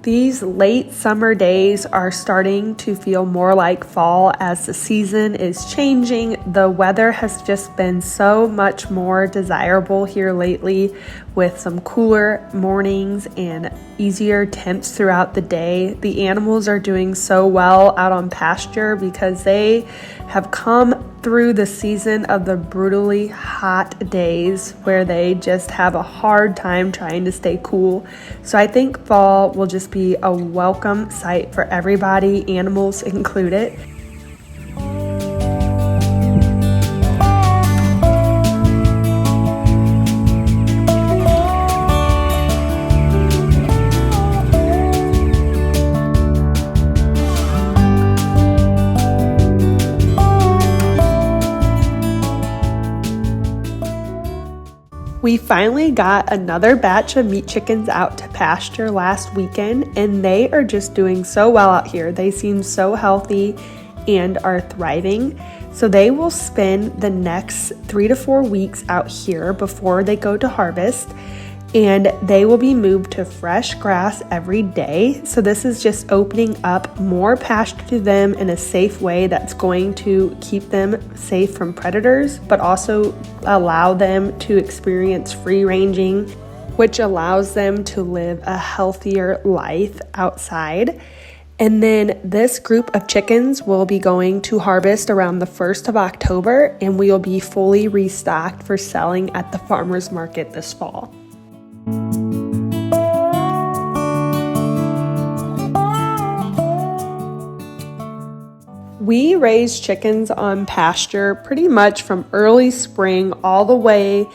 These late summer days are starting to feel more like fall as the season is changing. The weather has just been so much more desirable here lately, with some cooler mornings and easier temps throughout the day. The animals are doing so well out on pasture because they have come through the season of the brutally hot days where they just have a hard time trying to stay cool. So I think fall will just be a welcome sight for everybody, animals included. We finally got another batch of meat chickens out to pasture last weekend, and they are just doing so well out here. They seem so healthy and are thriving. So they will spend the next 3 to 4 weeks out here before they go to harvest, and they will be moved to fresh grass every day. So this is just opening up more pasture to them in a safe way that's going to keep them safe from predators, but also allow them to experience free ranging, which allows them to live a healthier life outside. And then this group of chickens will be going to harvest around the 1st of October, and we will be fully restocked for selling at the farmers market this fall. We raise chickens on pasture pretty much from early spring all the way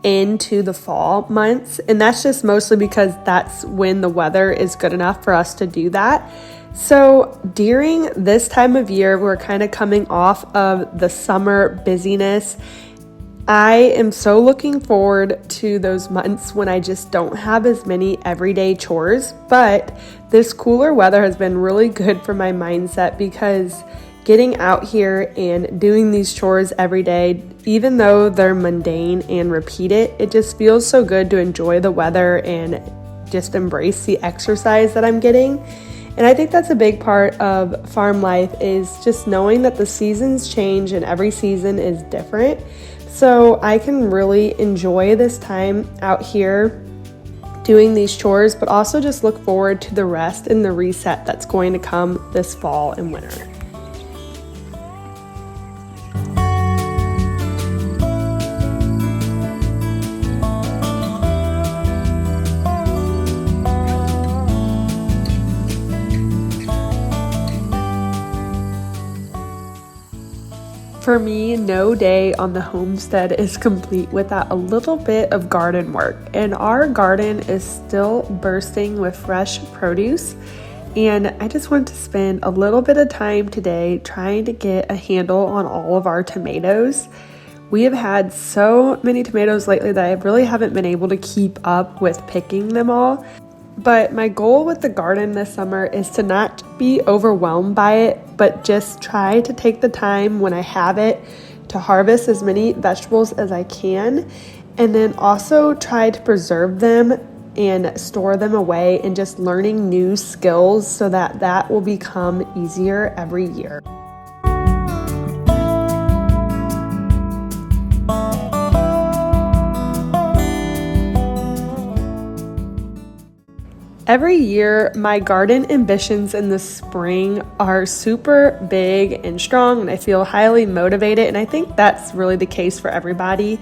into the fall months, and that's just mostly because that's when the weather is good enough for us to do that. So during this time of year, we're kind of coming off of the summer busyness. I am so looking forward to those months when I just don't have as many everyday chores, but this cooler weather has been really good for my mindset because getting out here and doing these chores every day, even though they're mundane and repeated, it just feels so good to enjoy the weather and just embrace the exercise that I'm getting. And I think that's a big part of farm life, is just knowing that the seasons change and every season is different. So I can really enjoy this time out here doing these chores, but also just look forward to the rest and the reset that's going to come this fall and winter. For me, no day on the homestead is complete without a little bit of garden work, and our garden is still bursting with fresh produce, and I just want to spend a little bit of time today trying to get a handle on all of our tomatoes. We have had so many tomatoes lately that I really haven't been able to keep up with picking them all. But my goal with the garden this summer is to not be overwhelmed by it, but just try to take the time when I have it to harvest as many vegetables as I can, and then also try to preserve them and store them away, and just learning new skills so that will become easier every year. Every year, my garden ambitions in the spring are super big and strong, and I feel highly motivated, and I think that's really the case for everybody.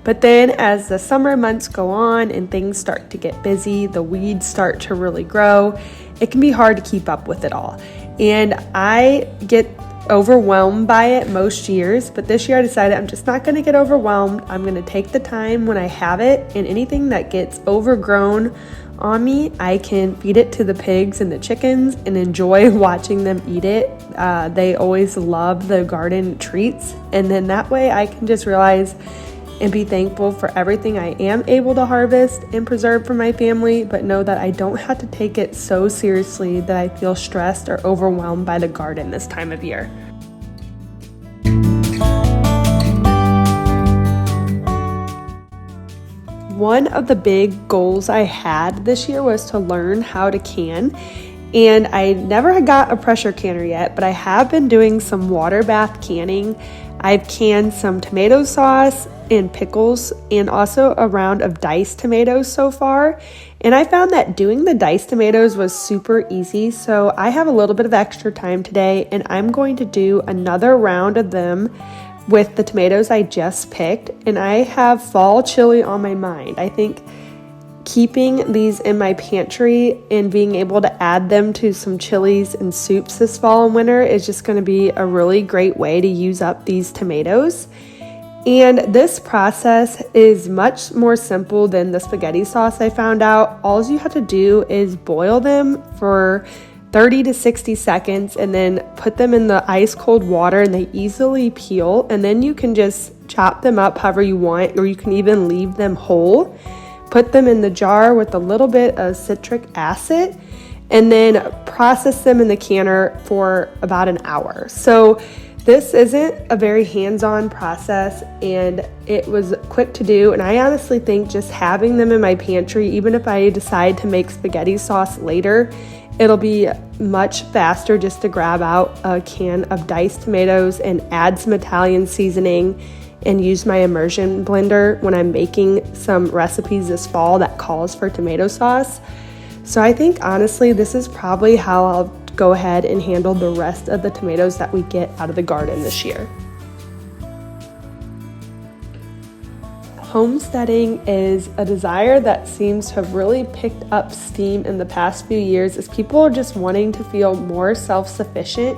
But then as the summer months go on and things start to get busy, the weeds start to really grow, it can be hard to keep up with it all. And I get overwhelmed by it most years, but this year I decided I'm just not going to get overwhelmed. I'm going to take the time when I have it, and anything that gets overgrown on me, I can feed it to the pigs and the chickens and enjoy watching them eat it. They always love the garden treats, and then that way I can just realize and be thankful for everything I am able to harvest and preserve for my family, but know that I don't have to take it so seriously that I feel stressed or overwhelmed by the garden this time of year. one of the big goals I had this year was to learn how to can. And I never got a pressure canner yet, but I have been doing some water bath canning. I've canned some tomato sauce and pickles and also a round of diced tomatoes so far. And I found that doing the diced tomatoes was super easy. So I have a little bit of extra time today and I'm going to do another round of them with the tomatoes I just picked. And I have fall chili on my mind. I think keeping these in my pantry and being able to add them to some chilies and soups this fall and winter is just going to be a really great way to use up these tomatoes. And this process is much more simple than the spaghetti sauce I found out. All you have to do is boil them for 30 to 60 seconds and then put them in the ice cold water and they easily peel. And then you can just chop them up however you want, or you can even leave them whole. Put them in the jar with a little bit of citric acid and then process them in the canner for about an hour. So this isn't a very hands-on process and it was quick to do. And I honestly think just having them in my pantry, even if I decide to make spaghetti sauce later, it'll be much faster just to grab out a can of diced tomatoes and add some Italian seasoning and use my immersion blender when I'm making some recipes this fall that calls for tomato sauce. So I think honestly, this is probably how I'll go ahead and handle the rest of the tomatoes that we get out of the garden this year. Homesteading is a desire that seems to have really picked up steam in the past few years as people are just wanting to feel more self-sufficient.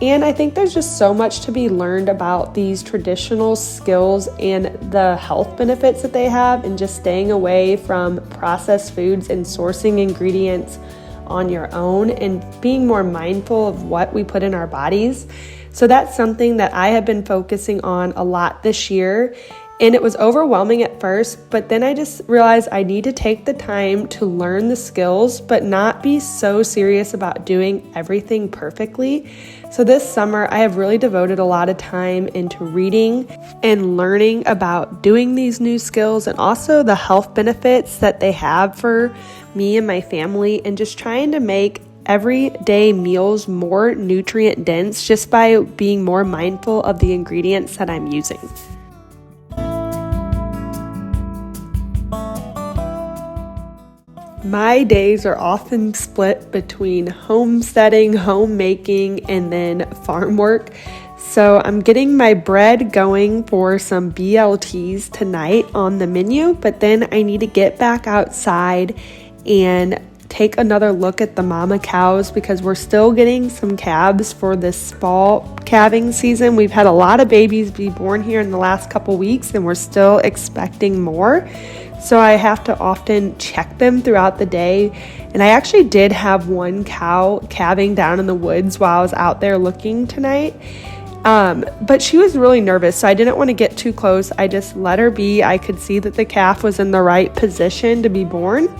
And I think there's just so much to be learned about these traditional skills and the health benefits that they have, and just staying away from processed foods and sourcing ingredients on your own and being more mindful of what we put in our bodies. So that's something that I have been focusing on a lot this year. And it was overwhelming at first, but then I just realized I need to take the time to learn the skills, but not be so serious about doing everything perfectly. So this summer, I have really devoted a lot of time into reading and learning about doing these new skills and also the health benefits that they have for me and my family, and just trying to make everyday meals more nutrient dense just by being more mindful of the ingredients that I'm using. My days are often split between homesteading, homemaking, and then farm work. So I'm getting my bread going for some BLTs tonight on the menu, but then I need to get back outside and take another look at the mama cows because we're still getting some calves for this fall calving season. We've had a lot of babies be born here in the last couple weeks and we're still expecting more. So I have to often check them throughout the day. And I actually did have one cow calving down in the woods while I was out there looking tonight. But she was really nervous, so I didn't want to get too close. I just let her be. I could see that the calf was in the right position to be born.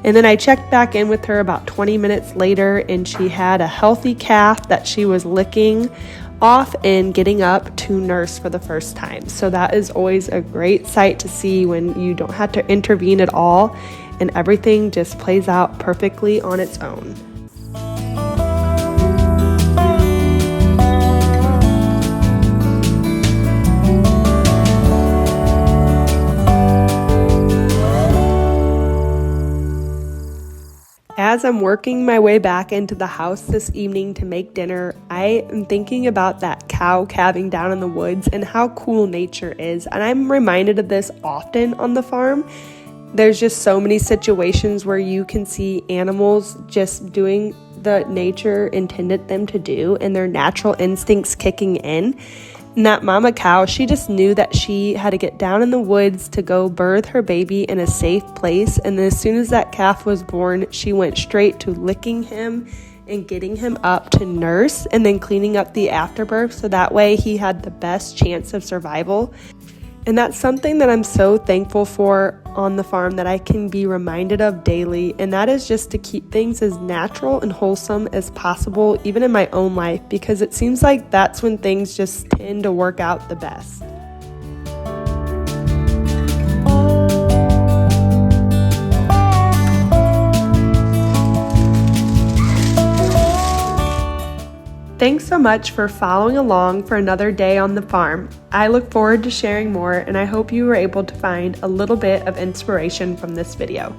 And then I checked back in with her about 20 minutes later, and she had a healthy calf that she was licking off and getting up to nurse for the first time. So that is always a great sight to see when you don't have to intervene at all and everything just plays out perfectly on its own. As I'm working my way back into the house this evening to make dinner, I am thinking about that cow calving down in the woods and how cool nature is. And I'm reminded of this often on the farm. There's just so many situations where you can see animals just doing the nature intended them to do and their natural instincts kicking in. And that mama cow, she just knew that she had to get down in the woods to go birth her baby in a safe place. And then as soon as that calf was born, she went straight to licking him and getting him up to nurse and then cleaning up the afterbirth so that way he had the best chance of survival. And that's something that I'm so thankful for on the farm that I can be reminded of daily. And that is just to keep things as natural and wholesome as possible, even in my own life, because it seems like that's when things just tend to work out the best. Thanks so much for following along for another day on the farm. I look forward to sharing more, and I hope you were able to find a little bit of inspiration from this video.